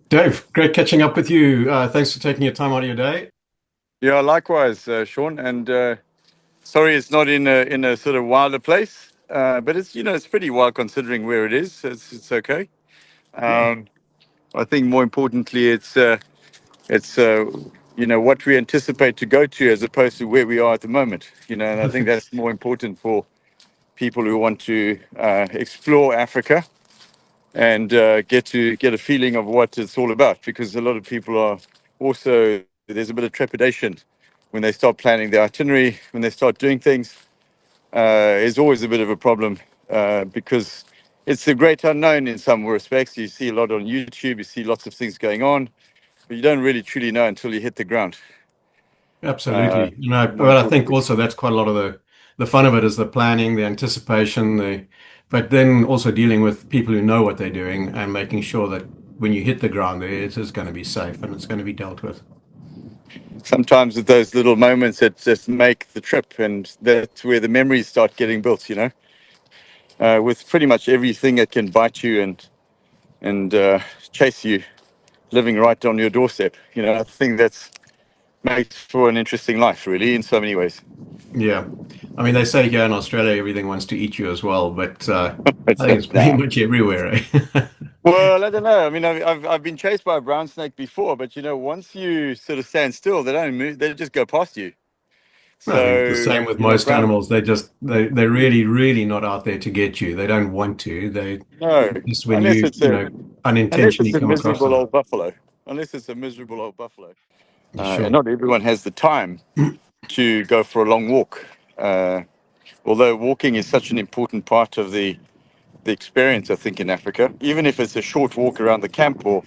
Dave, great catching up with you. Thanks for taking your time out of your day. Yeah, likewise, Sean. And sorry, it's not in a sort of wilder place, but it's pretty wild considering where it is. It's okay. Yeah, Um, I think more importantly, it's what we anticipate to go to as opposed to where we are at the moment. And I think perfect. that's more important for people who want to explore Africa and get a feeling of what it's all about. Because a lot of people are also there's a bit of trepidation when they start planning their itinerary, when they start doing things. Is always a bit of a problem because it's the great unknown in some respects. You see a lot on YouTube, you see lots of things going on, but you don't really truly know until you hit the ground. Uh, Absolutely. More But I think importantly. also that's quite a lot of the fun of it is the planning, the anticipation, but then also dealing with people who know what they're doing and making sure that when you hit the ground there, it is going to be safe and it's going to be dealt with. Sometimes with those little moments that just make the trip, and that's where the memories start getting built. With pretty much everything that can bite you and chase you, living right on your doorstep. I think that's makes for an interesting life, really, in so many ways. Yeah. I mean, they say here in Australia, everything wants to eat you as well, but I It's think it's pretty nah. much everywhere, eh? Well, I don't know. I mean, I've been chased by a brown snake before, but once you sort of stand still, they don't move. They just go past you. I think the So same with most brown. animals. They're really, really not out there to get you. They don't want to. They No, just when unless you, it's a unless unintentionally it's a come across miserable them. old buffalo. Unless it's a miserable old buffalo, and Sure. not everyone has the time to go for a long walk. Uh, Although walking is such an important part of the experience, I think, in Africa, even if it's a short walk around the camp or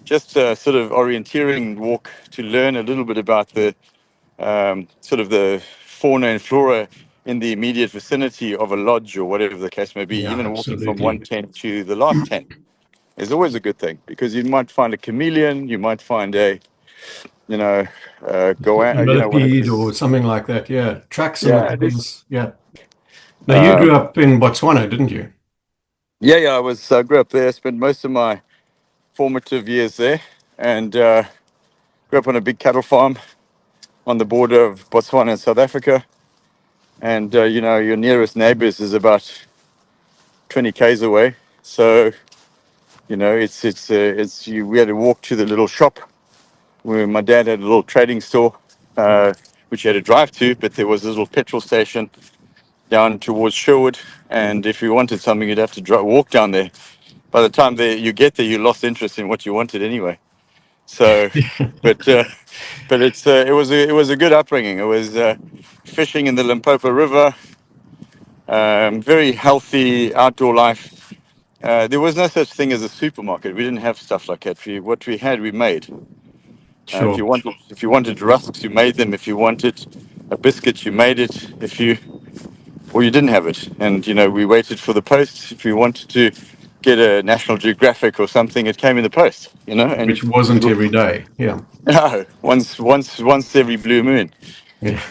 just a sort of orienteering walk to learn a little bit about the sort of the fauna and flora in the immediate vicinity of a lodge or whatever the case may be, Yeah, even walking from one absolutely. tent to the last tent is always a good thing because you might find a chameleon, you might find a, you know, A one of millipede or these. something like that. Yeah. Tracks in the Yeah, it is. grass. Yeah. Now you Um, grew up in Botswana, didn't you? yeah. I grew up there, spent most of my formative years there, and grew up on a big cattle farm on the border of Botswana and South Africa. And your nearest neighbors is about 20 k's away. So we had to walk to the little shop where my dad had a little trading store, which you had to drive to, but there was a little petrol station down towards Sherwood, and if you wanted something, you'd have to walk down there. By the time you get there, you lost interest in what you wanted anyway. So, but it was a good upbringing. It was fishing in the Limpopo River, very healthy outdoor life. There was no such thing as a supermarket. We didn't have stuff like that. What we had, we made. Sure. If you wanted rusks, you made them. If you wanted a biscuit, you made it. If you or you didn't have it, and we waited for the post. If we wanted to get a National Geographic or something, it came in the post. And Which wasn't every day. Yeah. no, once every blue moon. Yeah.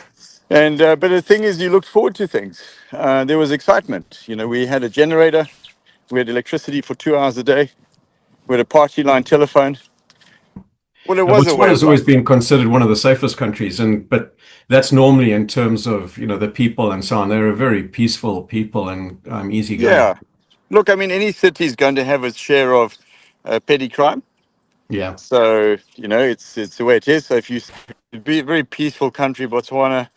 And but the thing is, you looked forward to things. There was excitement. We had a generator. We had electricity for 2 hours a day. We had a party line telephone. Well, it Now, was a way Botswana's of always life. been considered one of the safest countries, but that's normally in terms of, the people and so on. They're a very peaceful people and easygoing. Yeah. Look, I mean, any city is going to have its share of petty crime. Yeah, So it's the way it is. So if you be a very peaceful country, Botswana,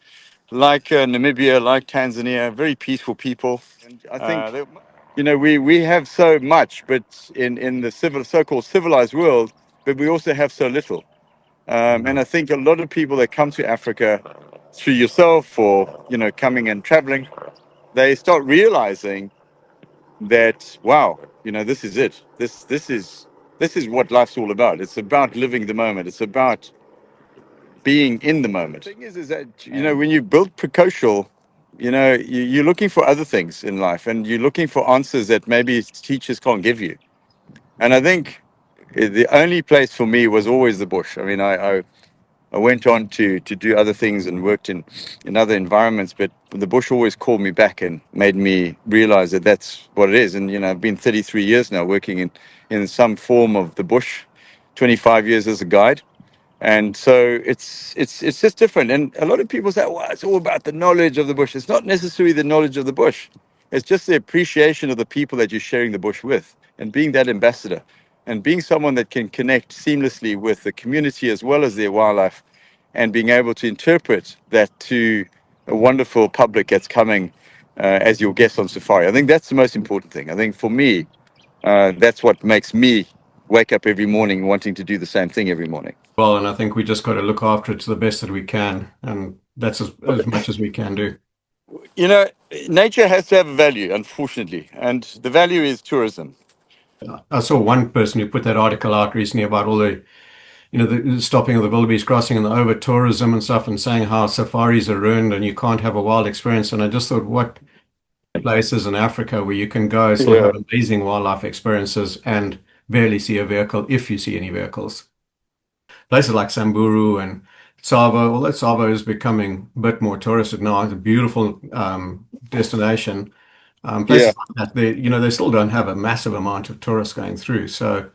like Namibia, like Tanzania, very peaceful people. And I think we have so much, but in the so-called civilized world, but we also have so little. And I think a lot of people that come to Africa through yourself or coming and traveling, they start realizing that wow, this is it. This is what life's all about. It's about living the moment. It's about being in the moment. The thing is that when you build precocial, you're looking for other things in life, and you're looking for answers that maybe teachers can't give you. And I think the only place for me was always the bush. I mean, I went on to do other things and worked in other environments, but the bush always called me back and made me realize that that's what it is. And I've been 33 years now working in some form of the bush, 25 years as a guide. And so it's just different. And a lot of people say, well, it's all about the knowledge of the bush. It's not necessarily the knowledge of the bush. It's just the appreciation of the people that you're sharing the bush with and being that ambassador and being someone that can connect seamlessly with the community as well as their wildlife and being able to interpret that to a wonderful public that's coming as your guest on safari. I think that's the most important thing. I think for me, that's what makes me wake up every morning wanting to do the same thing every morning. Well, and I think we just got to look after it to the best that we can, and that's as much as we can do. You know, nature has to have a value, unfortunately, and the value is tourism. I saw one person who put that article out recently about all the, the stopping of the wildebeest crossing and the over tourism and stuff, and saying how safaris are ruined and you can't have a wild experience. And I just thought, what places in Africa where you can go and still Yeah. have amazing wildlife experiences and barely see a vehicle if you see any vehicles. Places like Samburu and Tsavo, although Tsavo is becoming a bit more touristic now, it's a beautiful destination. Yeah. Places like that, they still don't have a massive amount of tourists going through. So,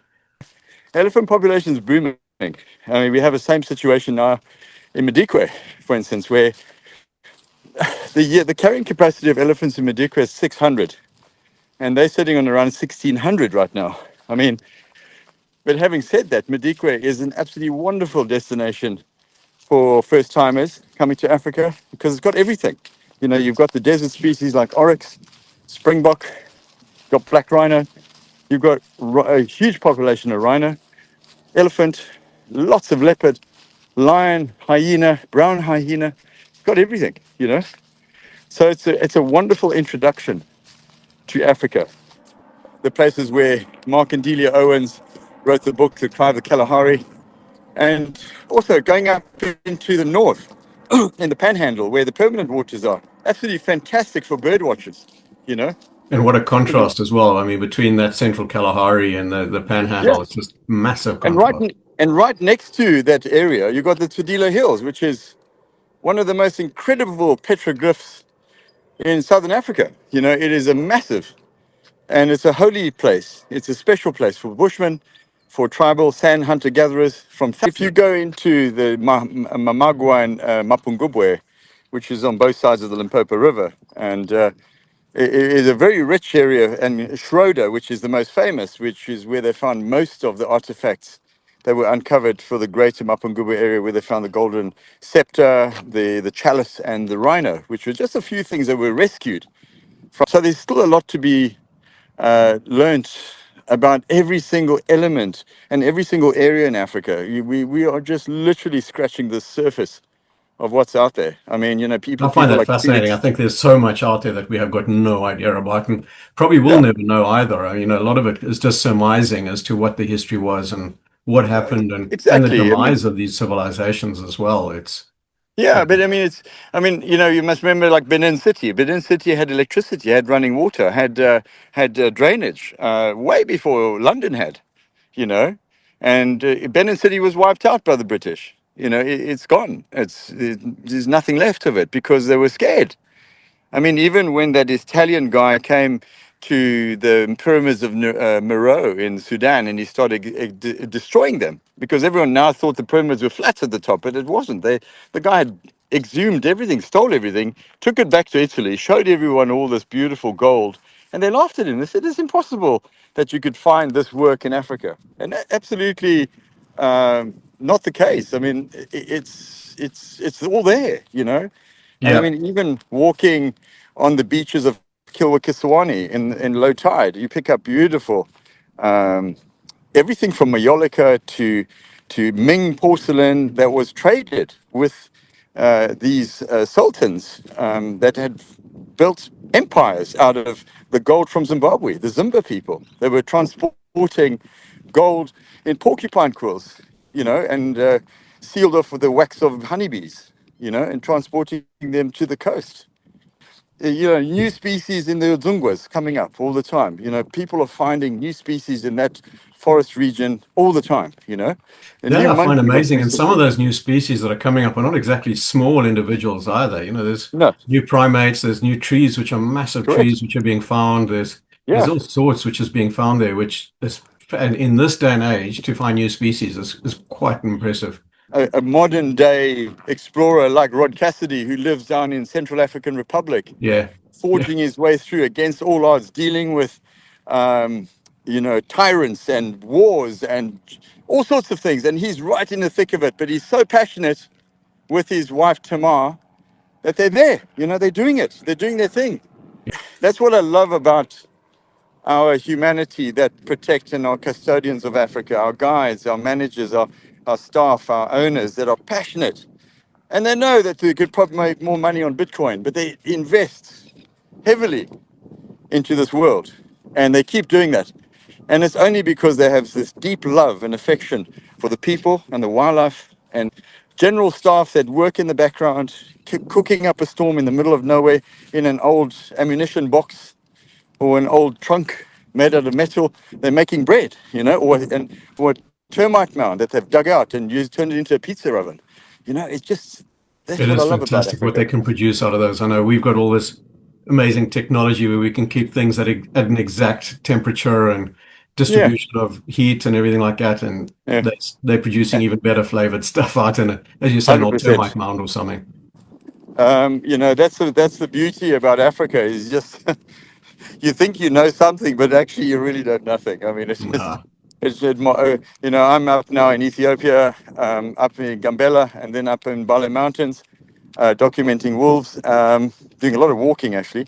Elephant population is booming. I mean, we have the same situation now in Madikwe, for instance, where the carrying capacity of elephants in Madikwe is 600, and they're sitting on around 1,600 right now. I mean, but having said that, Madikwe is an absolutely wonderful destination for first timers coming to Africa because it's got everything. You know, you've got the desert species like oryx, springbok, you've got black rhino, you've got a huge population of rhino, elephant, lots of leopard, lion, hyena, brown hyena. It's got everything, you know. So it's a wonderful introduction to Africa. The places where Mark and Delia Owens wrote the book, The Cry of the Kalahari, and also going up into the north in the Panhandle where the permanent waters are. Absolutely fantastic for bird watchers, you know. and what a contrast as well. I mean, between that central Kalahari and the Yeah. Panhandle, it's just massive And right contrast. and right next to that area, you got the Tudela Hills, which is one of the most incredible petroglyphs in southern Africa. You know, it is a massive and it's a holy place. It's a special place for bushmen, for tribal sand hunter gatherers. From if you go into the Mamagua and Mapungubwe, which is on both sides of the Limpopo River, and it is a very rich area, and Schroeder, which is the most famous, which is where they found most of the artifacts that were uncovered for the greater Mapungubwe area, where they found the golden scepter, the chalice, and the rhino, which were just a few things that were rescued. So there's still a lot to be learned about every single element and every single area in Africa. We are just literally scratching the surface of what's out there. I mean, you know, I find people that like fascinating. I Felix. think there's so much out there that we have got no idea about, and probably will Yeah, never know either. A lot of it is just surmising as to what the history was and what happened, and the exactly. I mean, demise of these civilizations as well. It's yeah, but I mean, you know, you must remember like Benin City. Benin City had electricity, had running water, had drainage way before London had, you know, and Benin City was wiped out by the British. You know, it's gone. There's nothing left of it because they were scared. I mean, even when that Italian guy came to the pyramids of Meroe in Sudan and he started destroying them because everyone now thought the pyramids were flat at the top, but it wasn't. The guy had exhumed everything, stole everything, took it back to Italy, showed everyone all this beautiful gold, and they laughed at him. They said, "It's impossible that you could find this work in Africa," and absolutely not the case. I mean, it's all there, you know. And I yeah. mean, even walking on the beaches of Kilwa in low tide, you pick up beautiful um, everything from Mallorca to Ming porcelain that was traded with these sultans that had built empires out of the gold from Zimbabwe, the Zimba people. They were transporting gold in porcupine quills, you know, and sealed off with the wax of honeybees, you know, and transporting them to the coast. You know, new species in the Udzungwas coming up all the time. You know, people are finding new species in that forest region all the time, you know. A That new I find monkey was amazing. And some of recently. those new species that are coming up are not exactly small individuals either. There's No, new primates, there's new trees, which are massive correct. trees, which are being found. There's Yeah, all sorts which is being found there, which is and in this day and age, to find new species is quite impressive. A modern day explorer like Rod Cassidy, who lives down in Central African Republic, Yeah, yeah. forging his way through against all odds, dealing with, um, tyrants and wars and all sorts of things. And he's right in the thick of it. But he's so passionate with his wife, Tamar, that they're there. They're doing it. They're doing their thing. That's what I love about our humanity that protect and are custodians of Africa, our guides, our managers, our staff, our owners that are passionate. And they know that they could probably make more money on Bitcoin, but they invest heavily into this world. And they keep doing that. And it's only because they have this deep love and affection for the people and the wildlife and general staff that work in the background, cooking up a storm in the middle of nowhere in an old ammunition box or an old trunk made out of metal. They're making bread, or a termite mound that they've dug out and turned it into a pizza oven. It's just, that's It what I is love about fantastic what they Africa. can produce out of those. I know we've got all this amazing technology where we can keep things at an exact temperature and Yeah, distribution of heat and everything like that, and yeah, they're producing even better flavored stuff out in it, as you say, an old termite 100%. mound or something. That's the beauty about Africa is just you think you know something, but actually you really don't nothing. I mean, it's just, Nah. I'm up now in Ethiopia, up in Gambela, and then up in Bale Mountains, documenting wolves, doing a lot of walking actually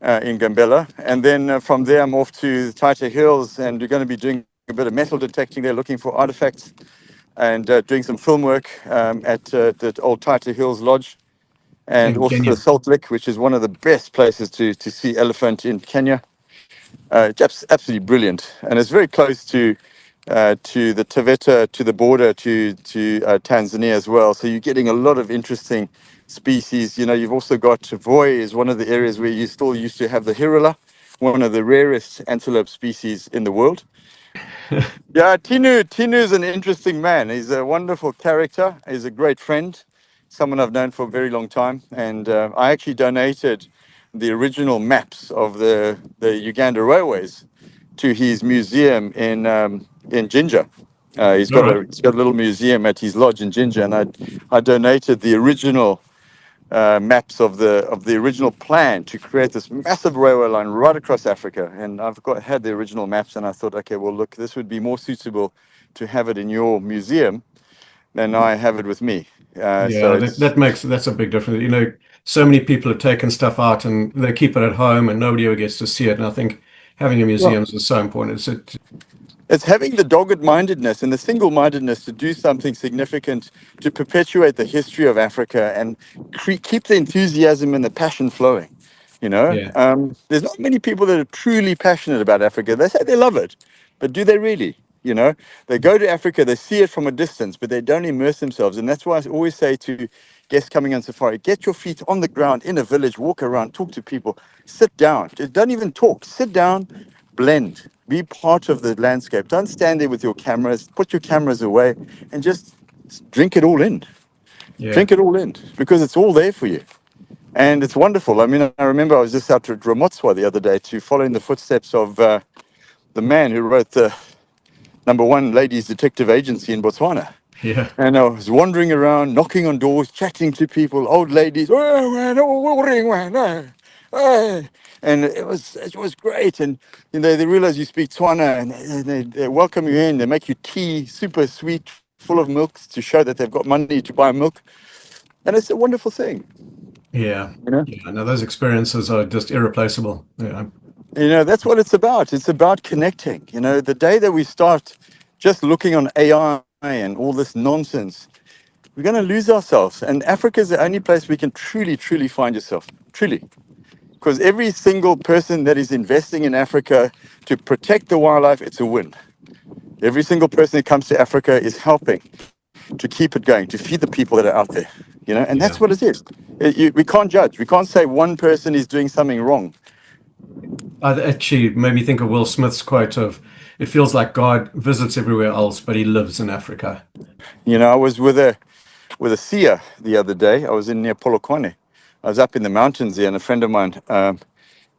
in Gambela. And then from there, I'm off to the Taita Hills, and we're going to be doing a bit of metal detecting there, looking for artifacts, and doing some film work at the old Taita Hills Lodge, and In also Kenya. Salt Lick, which is one of the best places to see elephant in Kenya. It's absolutely brilliant, and it's very close to the Taveta, to the border to Tanzania as well. So you're getting a lot of interesting species. You've also got Voi is one of the areas where you still used to have the hirula, one of the rarest antelope species in the world. Yeah, Tinu is an interesting man. He's a wonderful character. He's a great friend, someone I've known for a very long time. And I actually donated the original maps of the Uganda railways to his museum in Ginger. All right. He's got a little museum at his lodge in Ginger, and I donated the original maps of the original plan to create this massive railway line right across Africa. And had the original maps, and I thought, okay, well, look, this would be more suitable to have it in your museum than I have it with me. So Yeah, it's that's a big difference. So many people have taken stuff out and they keep it at home and nobody ever gets to see it. And I think having a museum is so important. It's having the dogged mindedness and the single mindedness to do something significant to perpetuate the history of Africa and keep the enthusiasm and the passion flowing. Yeah, There's not many people that are truly passionate about Africa. They say they love it, but do they really? They go to Africa, they see it from a distance, but they don't immerse themselves. And that's why I always say to guests coming on safari, get your feet on the ground in a village, walk around, talk to people, sit down. Just don't even talk. Sit down, blend, be part of the landscape. Don't stand there with your cameras, put your cameras away and just drink it all in. yeah, Drink it all in because it's all there for you. And it's wonderful. I mean, I remember I was just out to Ramotswa the other day to follow in the footsteps of the man who wrote the #1 ladies detective agency in Botswana. yeah, And I was wandering around, knocking on doors, chatting to people, old ladies. "Oh, man, oh, ring, man, eh." And it was great. And they realize you speak Tswana, and they welcome you in. They make you tea, super sweet, full of milk to show that they've got money to buy milk. And it's a wonderful thing. yeah, You know, yeah. No, those experiences are just irreplaceable. Yeah, that's what it's about. It's about connecting. The day that we start just looking on AI and all this nonsense, we're going to lose ourselves. And Africa is the only place we can truly, truly find yourself. Truly. Because every single person that is investing in Africa to protect the wildlife, it's a win. Every single person that comes to Africa is helping to keep it going, to feed the people that are out there. And yeah. that's what it is. We can't judge. We can't say one person is doing something wrong. I actually made me think of Will Smith's quote of, "It feels like God visits everywhere else, but he lives in Africa." I was with a seer the other day. I was in near Polokwane. I was up in the mountains there, and a friend of mine,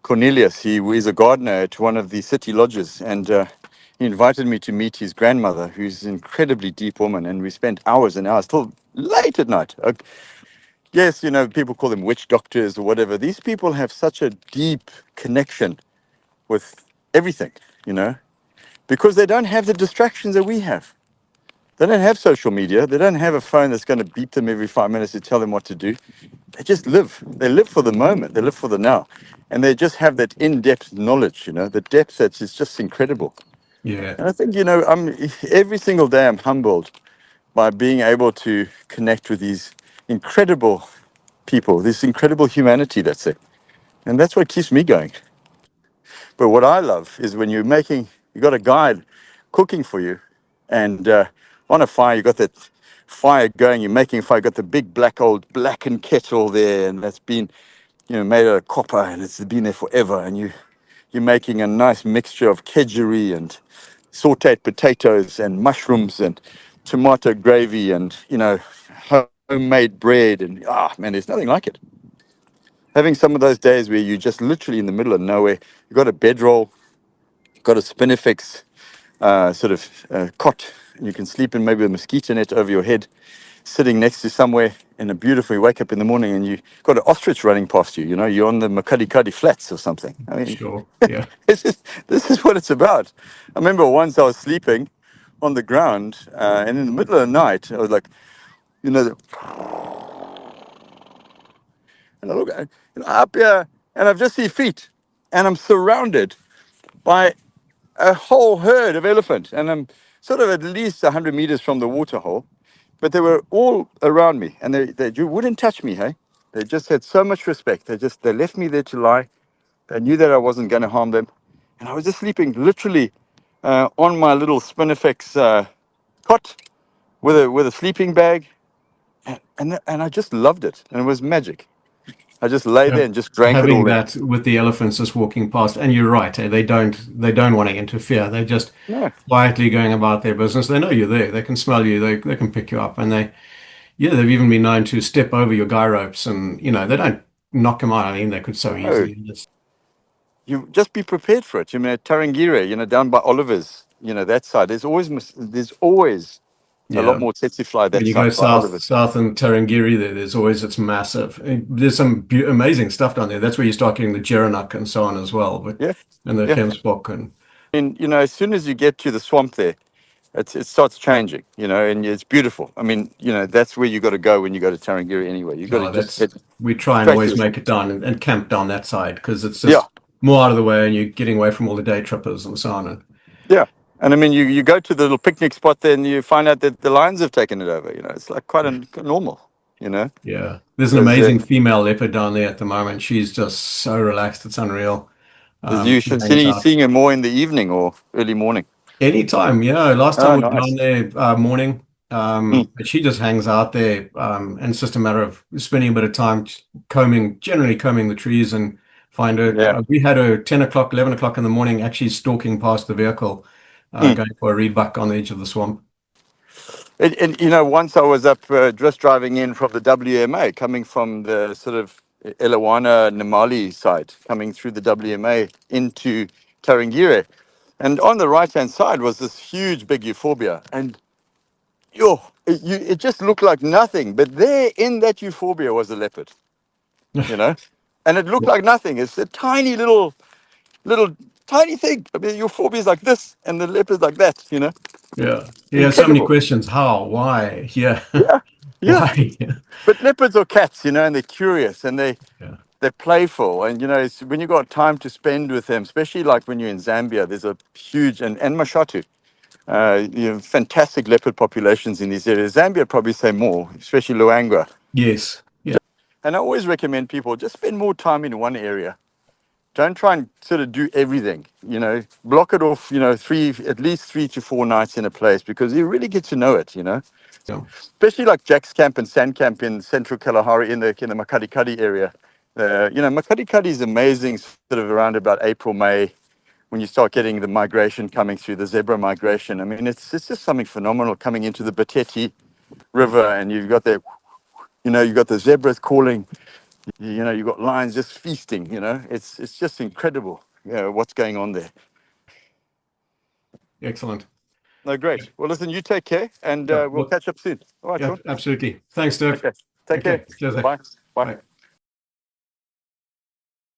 Cornelius, he is a gardener at one of the city lodges, and He invited me to meet his grandmother, who's an incredibly deep woman, and we spent hours and hours till late at night. Yes, people call them witch doctors or whatever. These people have such a deep connection with everything, you know, because they don't have the distractions that we have. They don't have social media. They don't have a phone that's going to beep them every 5 minutes to tell them what to do. They just live. They live for the moment. They live for the now. And they just have that in-depth knowledge, the depth that's is just incredible. Yeah. And I think, every single day I'm humbled by being able to connect with these incredible people, this incredible humanity that's there. And that's what keeps me going. But what I love is when you got a guide cooking for you, and on a fire, you got that fire going, you're making fire, you got the big old blackened kettle there, and that's been, made out of copper, and it's been there forever, and you're making a nice mixture of kedgeree and sauteed potatoes and mushrooms and tomato gravy and, homemade bread, and man, there's nothing like it. Having some of those days where you're just literally in the middle of nowhere, you've got a bedroll, got a spinifex cot, and you can sleep in maybe a mosquito net over your head, sitting next to somewhere in a beautiful, you wake up in the morning and you got an ostrich running past you, you're on the Makadikadi Flats or something. I mean, Sure. Yeah. this is what it's about. I remember once I was sleeping on the ground, and in the middle of the night, I was like, you know, the- and I look up here, and I've just seen feet, and I'm surrounded by a whole herd of elephant, and I'm sort of at least 100 meters from the water hole, but they were all around me, and you wouldn't touch me, hey? They just had so much respect. They left me there to lie. They knew that I wasn't going to harm them, and I was just sleeping literally on my little Spinifex cot with a sleeping bag, and I just loved it, and it was magic. I just lay Yeah. there and just drank it Having all in. that with the elephants just walking past, and you're right, they don't want to interfere. They're just No, quietly going about their business. They know you're there. They can smell you. They can pick you up, and yeah, they've even been known to step over your guy ropes, and they don't knock them out. I mean, they could so no. easily. It's, You just be prepared for it. At Tarangire, down by Oliver's, that side, there's always a lot yeah. more tsetse fly When that you go side by Oliver's. south in Tarangire, there's always it's massive. There's some amazing stuff down there. That's where you start getting the gerenuk and so on as well, but Yeah, and the yeah. hemsbok and And as soon as you get to the swamp there, it starts changing, and it's beautiful. I mean, that's where you got to go when you go to Tarangire anyway. You got to no, just that's head we try and straight to always the make swamp. it down and camp down that side because it's Yeah, just more out of the way and you're getting away from all the day trippers and so on. And yeah. And I mean, you go to the little picnic spot there and you find out that the lions have taken it over. It's like quite normal, you know. yeah, there's an There's amazing female leopard down there at the moment. She's just so relaxed, it's unreal. you She should hangs see out seeing it more in the evening or early morning. anytime. Yeah, last time Oh, we were down nice. there morning, Mm, but she just hangs out there, and it's just a matter of spending a bit of time combing, generally combing the trees and find her. yeah. We had her 10 o'clock, 11 o'clock in the morning, actually stalking past the vehicle, Mm. going for a rebuck on the edge of the swamp. And once I was up just driving in from the WMA, coming from the sort of Elawana Namali side, coming through the WMA into Tarangire. And on the right hand side was this huge big euphorbia. And it just looked like nothing. But there in that euphorbia was a leopard, you know? And it looked Yeah, like nothing. It's a tiny little, tiny thing. I mean, euphorbia is like this, and the leopard's like that. yeah. You have so many Incredible. questions. How? Why? Yeah. Yeah. Yeah. Why? But leopards are cats, and they're curious and Yeah. they're playful. And it's, when you got time to spend with them, especially like when you're in Zambia, there's a huge and Mashatu, fantastic leopard populations in these areas. Zambia probably say more, especially Luangwa. Yes. Yeah. And I always recommend people just spend more time in one area. Don't try and sort of do everything. Block it off. At least 3 to 4 nights in a place because you really get to know it. Yeah. Especially like Jack's Camp and Sand Camp in central Kalahari in the Makadikadi area. Makadikadi is amazing sort of around about April, May, when you start getting the migration coming through, the zebra migration. I mean, it's just something phenomenal coming into the Bateti River, and you've got the zebras calling, you've got lions just feasting. It's just incredible, what's going on there. Excellent. No, great. Well, listen, you take care, and Yeah, we'll catch up soon. All right, yeah, Sean. absolutely. Thanks, Dave. Okay. Take care. Okay, cheers. Bye. Bye. Bye.